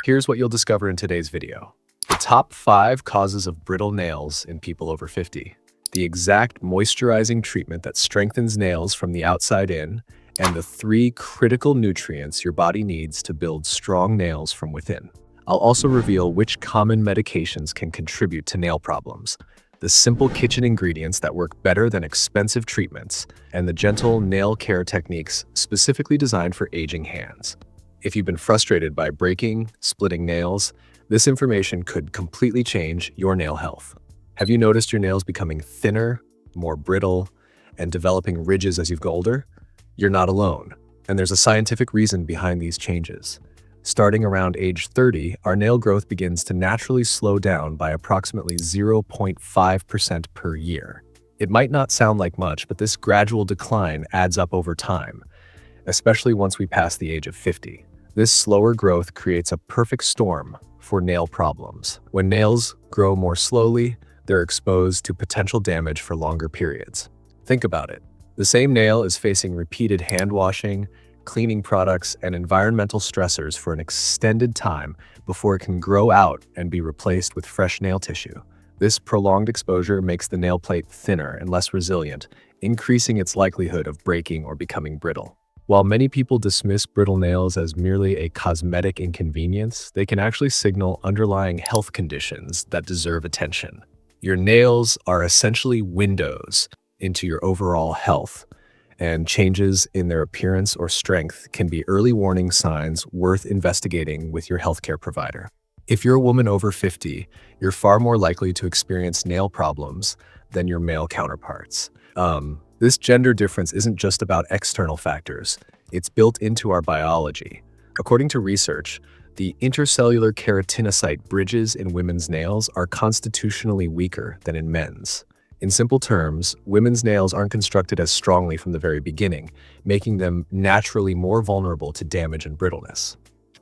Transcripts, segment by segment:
Here's what you'll discover in today's video. The top 5 causes of brittle nails in people over 50. The exact moisturizing treatment that strengthens nails from the outside in, and the 3 critical nutrients your body needs to build strong nails from within. I'll also reveal which common medications can contribute to nail problems, the simple kitchen ingredients that work better than expensive treatments, and the gentle nail care techniques specifically designed for aging hands. If you've been frustrated by breaking, splitting nails, this information could completely change your nail health. Have you noticed your nails becoming thinner, more brittle, and developing ridges as you get older? You're not alone, and there's a scientific reason behind these changes. Starting around age 30, our nail growth begins to naturally slow down by approximately 0.5% per year. It might not sound like much, but this gradual decline adds up over time, especially once we pass the age of 50. This slower growth creates a perfect storm for nail problems. When nails grow more slowly, they're exposed to potential damage for longer periods. Think about it. The same nail is facing repeated hand washing, cleaning products, and environmental stressors for an extended time before it can grow out and be replaced with fresh nail tissue. This prolonged exposure makes the nail plate thinner and less resilient, increasing its likelihood of breaking or becoming brittle. While many people dismiss brittle nails as merely a cosmetic inconvenience, they can actually signal underlying health conditions that deserve attention. Your nails are essentially windows into your overall health, and changes in their appearance or strength can be early warning signs worth investigating with your healthcare provider. If you're a woman over 50, you're far more likely to experience nail problems than your male counterparts. This gender difference isn't just about external factors, it's built into our biology. According to research, the intercellular keratinocyte bridges in women's nails are constitutionally weaker than in men's. In simple terms, women's nails aren't constructed as strongly from the very beginning, making them naturally more vulnerable to damage and brittleness.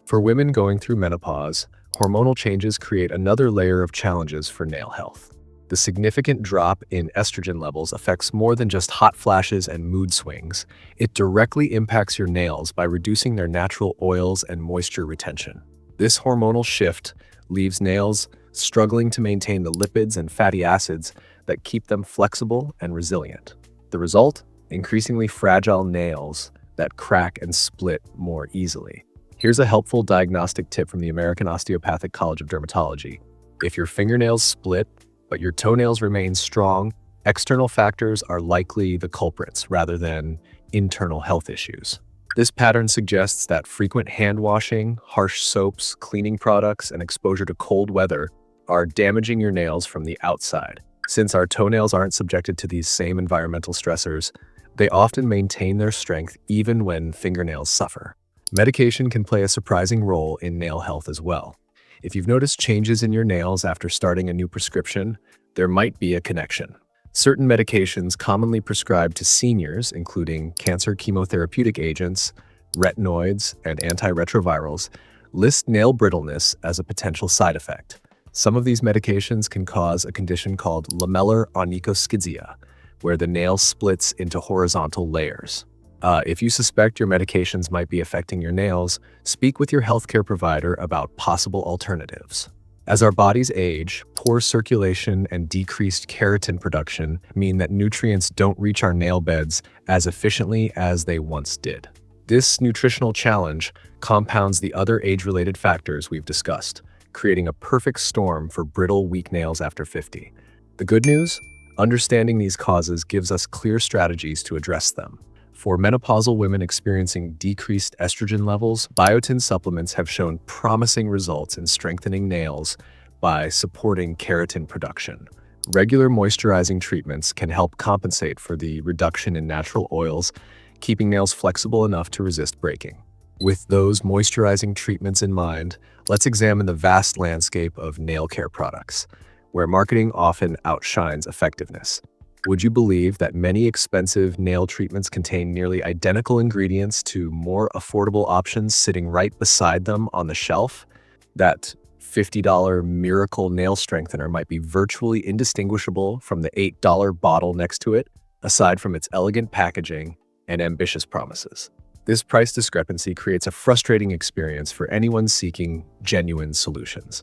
For women going through menopause, hormonal changes create another layer of challenges for nail health. The significant drop in estrogen levels affects more than just hot flashes and mood swings. It directly impacts your nails by reducing their natural oils and moisture retention. This hormonal shift leaves nails struggling to maintain the lipids and fatty acids that keep them flexible and resilient. The result? Increasingly fragile nails that crack and split more easily. Here's a helpful diagnostic tip from the American Osteopathic College of Dermatology. If your fingernails split, but your toenails remain strong, external factors are likely the culprits rather than internal health issues. This pattern suggests that frequent hand washing, harsh soaps, cleaning products, and exposure to cold weather are damaging your nails from the outside. Since our toenails aren't subjected to these same environmental stressors, they often maintain their strength even when fingernails suffer. Medication can play a surprising role in nail health as well. If you've noticed changes in your nails after starting a new prescription, there might be a connection. Certain medications commonly prescribed to seniors, including cancer chemotherapeutic agents, retinoids, and antiretrovirals, list nail brittleness as a potential side effect. Some of these medications can cause a condition called lamellar onychoschidia, where the nail splits into horizontal layers. If you suspect your medications might be affecting your nails, speak with your healthcare provider about possible alternatives. As our bodies age, poor circulation and decreased keratin production mean that nutrients don't reach our nail beds as efficiently as they once did. This nutritional challenge compounds the other age-related factors we've discussed, creating a perfect storm for brittle, weak nails after 50. The good news? Understanding these causes gives us clear strategies to address them. For menopausal women experiencing decreased estrogen levels, biotin supplements have shown promising results in strengthening nails by supporting keratin production. Regular moisturizing treatments can help compensate for the reduction in natural oils, keeping nails flexible enough to resist breaking. With those moisturizing treatments in mind, let's examine the vast landscape of nail care products, where marketing often outshines effectiveness. Would you believe that many expensive nail treatments contain nearly identical ingredients to more affordable options sitting right beside them on the shelf? That $50 miracle nail strengthener might be virtually indistinguishable from the $8 bottle next to it, aside from its elegant packaging and ambitious promises. This price discrepancy creates a frustrating experience for anyone seeking genuine solutions.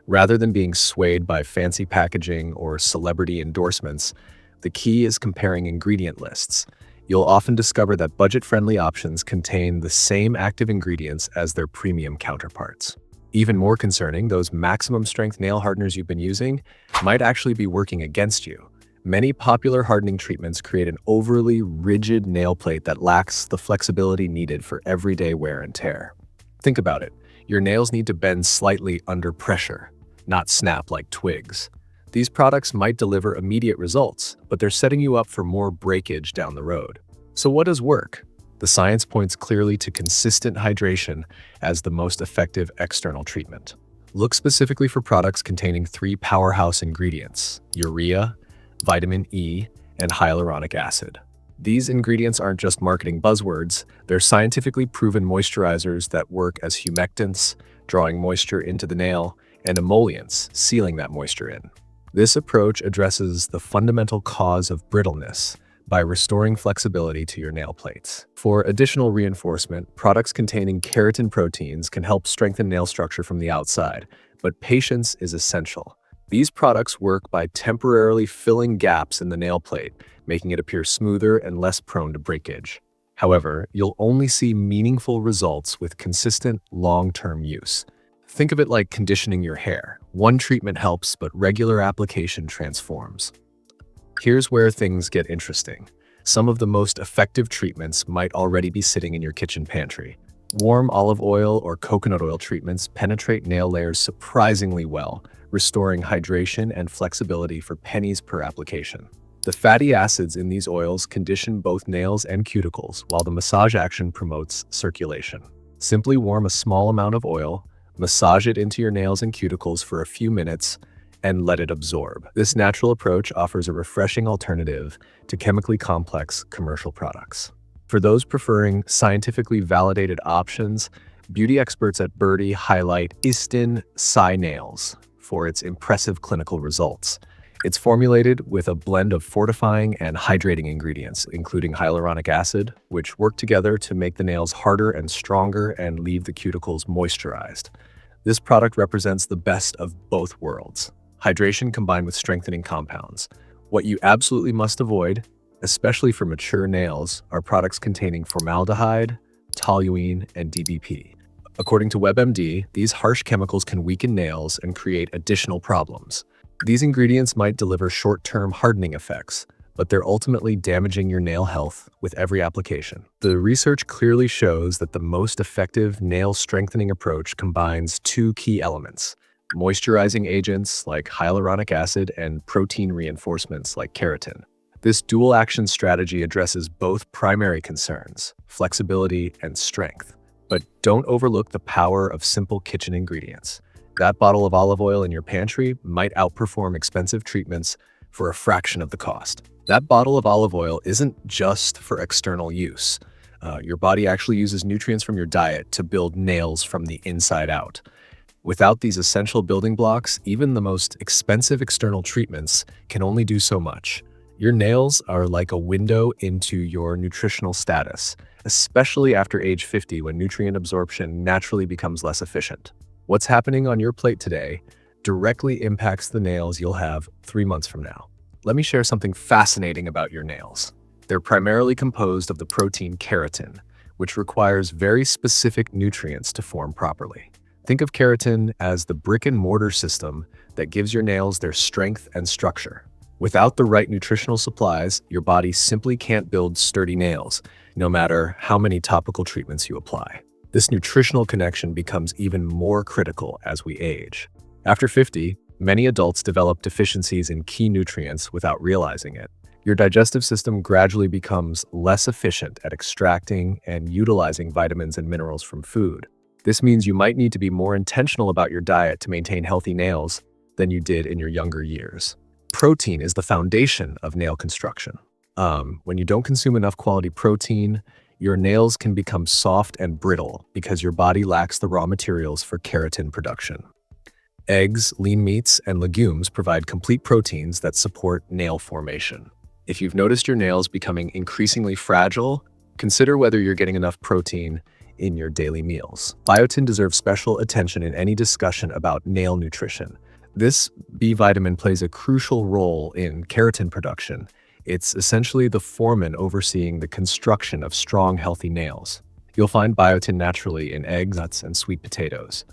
Rather than being swayed by fancy packaging or celebrity endorsements, the key is comparing ingredient lists. You'll often discover that budget-friendly options contain the same active ingredients as their premium counterparts. Even more concerning, those maximum strength nail hardeners you've been using might actually be working against you. Many popular hardening treatments create an overly rigid nail plate that lacks the flexibility needed for everyday wear and tear. Think about it. Your nails need to bend slightly under pressure, not snap like twigs. These products might deliver immediate results, but they're setting you up for more breakage down the road. So what does work? The science points clearly to consistent hydration as the most effective external treatment. Look specifically for products containing 3 powerhouse ingredients: urea, vitamin E, and hyaluronic acid. These ingredients aren't just marketing buzzwords, they're scientifically proven moisturizers that work as humectants, drawing moisture into the nail, and emollients, sealing that moisture in. This approach addresses the fundamental cause of brittleness by restoring flexibility to your nail plates. For additional reinforcement, products containing keratin proteins can help strengthen nail structure from the outside, but patience is essential. These products work by temporarily filling gaps in the nail plate, making it appear smoother and less prone to breakage. However, you'll only see meaningful results with consistent, long-term use. Think of it like conditioning your hair. One treatment helps, but regular application transforms. Here's where things get interesting. Some of the most effective treatments might already be sitting in your kitchen pantry. Warm olive oil or coconut oil treatments penetrate nail layers surprisingly well, restoring hydration and flexibility for pennies per application. The fatty acids in these oils condition both nails and cuticles, while the massage action promotes circulation. Simply warm a small amount of oil, massage it into your nails and cuticles for a few minutes, and let it absorb. This natural approach offers a refreshing alternative to chemically complex commercial products. For those preferring scientifically validated options, beauty experts at Birdie highlight Istin Sai Nails for its impressive clinical results. It's formulated with a blend of fortifying and hydrating ingredients, including hyaluronic acid, which work together to make the nails harder and stronger and leave the cuticles moisturized. This product represents the best of both worlds: hydration combined with strengthening compounds. What you absolutely must avoid, especially for mature nails, are products containing formaldehyde, toluene, and DBP. According to WebMD, these harsh chemicals can weaken nails and create additional problems. These ingredients might deliver short-term hardening effects, but they're ultimately damaging your nail health with every application. The research clearly shows that the most effective nail strengthening approach combines 2 key elements: moisturizing agents like hyaluronic acid and protein reinforcements like keratin. This dual-action strategy addresses both primary concerns, flexibility and strength. But don't overlook the power of simple kitchen ingredients. That bottle of olive oil in your pantry might outperform expensive treatments for a fraction of the cost. That bottle of olive oil isn't just for external use. Your body actually uses nutrients from your diet to build nails from the inside out. Without these essential building blocks, even the most expensive external treatments can only do so much. Your nails are like a window into your nutritional status, especially after age 50 when nutrient absorption naturally becomes less efficient. What's happening on your plate today directly impacts the nails you'll have 3 months from now. Let me share something fascinating about your nails. They're primarily composed of the protein keratin, which requires very specific nutrients to form properly. Think of keratin as the brick-and-mortar system that gives your nails their strength and structure. Without the right nutritional supplies, your body simply can't build sturdy nails, no matter how many topical treatments you apply. This nutritional connection becomes even more critical as we age. After 50, many adults develop deficiencies in key nutrients without realizing it. Your digestive system gradually becomes less efficient at extracting and utilizing vitamins and minerals from food. This means you might need to be more intentional about your diet to maintain healthy nails than you did in your younger years. Protein is the foundation of nail construction. When you don't consume enough quality protein, your nails can become soft and brittle because your body lacks the raw materials for keratin production. Eggs, lean meats, and legumes provide complete proteins that support nail formation. If you've noticed your nails becoming increasingly fragile, Consider whether you're getting enough protein in your daily meals. Biotin deserves special attention in any discussion about nail nutrition. This B vitamin plays a crucial role in keratin production. It's essentially the foreman overseeing the construction of strong, healthy nails. You'll find biotin naturally in eggs, nuts, and sweet potatoes.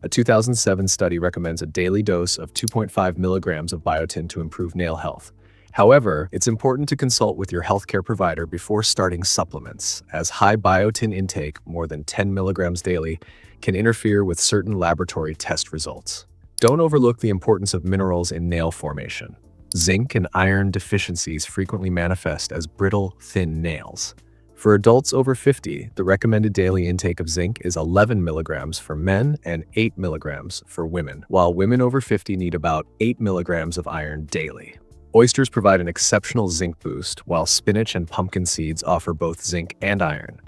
A 2007 study recommends a daily dose of 2.5 milligrams of biotin to improve nail health. However, it's important to consult with your healthcare provider before starting supplements, as high biotin intake, more than 10 milligrams daily, can interfere with certain laboratory test results. Don't overlook the importance of minerals in nail formation. Zinc and iron deficiencies frequently manifest as brittle, thin nails. For adults over 50, the recommended daily intake of zinc is 11 milligrams for men and 8 milligrams for women, while women over 50 need about 8 milligrams of iron daily. Oysters provide an exceptional zinc boost, while spinach and pumpkin seeds offer both zinc and iron.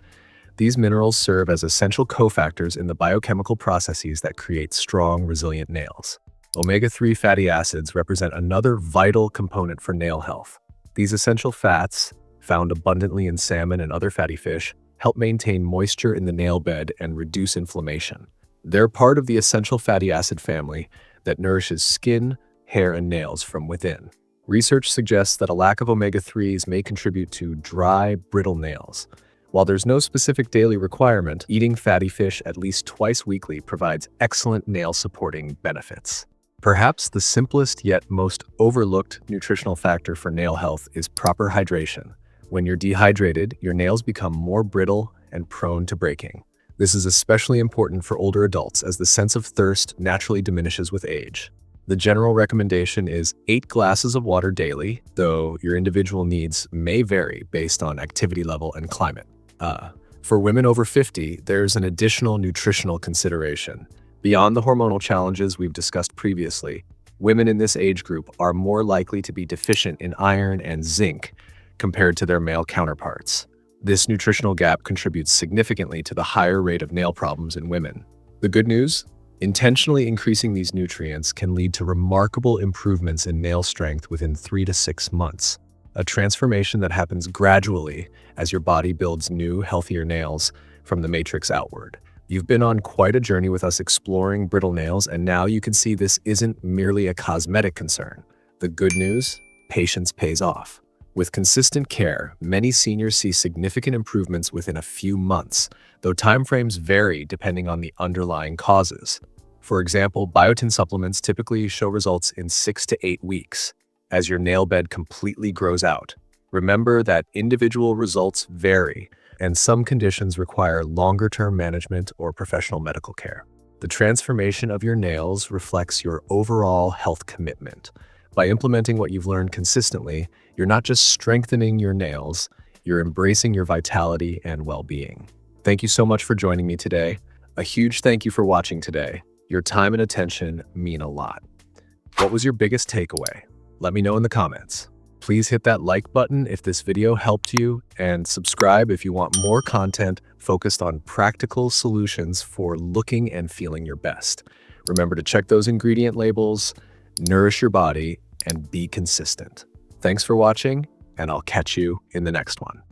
These minerals serve as essential cofactors in the biochemical processes that create strong, resilient nails. Omega-3 fatty acids represent another vital component for nail health. These essential fats, found abundantly in salmon and other fatty fish, help maintain moisture in the nail bed and reduce inflammation. They're part of the essential fatty acid family that nourishes skin, hair, and nails from within. Research suggests that a lack of omega-3s may contribute to dry, brittle nails. While there's no specific daily requirement, eating fatty fish at least twice weekly provides excellent nail-supporting benefits. Perhaps the simplest yet most overlooked nutritional factor for nail health is proper hydration. When you're dehydrated, your nails become more brittle and prone to breaking. This is especially important for older adults, as the sense of thirst naturally diminishes with age. The general recommendation is 8 glasses of water daily, though your individual needs may vary based on activity level and climate. For women over 50, there's an additional nutritional consideration. Beyond the hormonal challenges we've discussed previously, women in this age group are more likely to be deficient in iron and zinc compared to their male counterparts. This nutritional gap contributes significantly to the higher rate of nail problems in women. The good news? Intentionally increasing these nutrients can lead to remarkable improvements in nail strength within 3 to 6 months, a transformation that happens gradually as your body builds new, healthier nails from the matrix outward. You've been on quite a journey with us exploring brittle nails, and now you can see this isn't merely a cosmetic concern. The good news? Patience pays off. With consistent care, many seniors see significant improvements within a few months, though timeframes vary depending on the underlying causes. For example, biotin supplements typically show results in 6 to 8 weeks, as your nail bed completely grows out. Remember that individual results vary, and some conditions require longer-term management or professional medical care. The transformation of your nails reflects your overall health commitment. By implementing what you've learned consistently, you're not just strengthening your nails, you're embracing your vitality and well-being. Thank you so much for joining me today. A huge thank you for watching today. Your time and attention mean a lot. What was your biggest takeaway? Let me know in the comments. Please hit that like button if this video helped you, and subscribe if you want more content focused on practical solutions for looking and feeling your best. Remember to check those ingredient labels, nourish your body, and be consistent. Thanks for watching, and I'll catch you in the next one.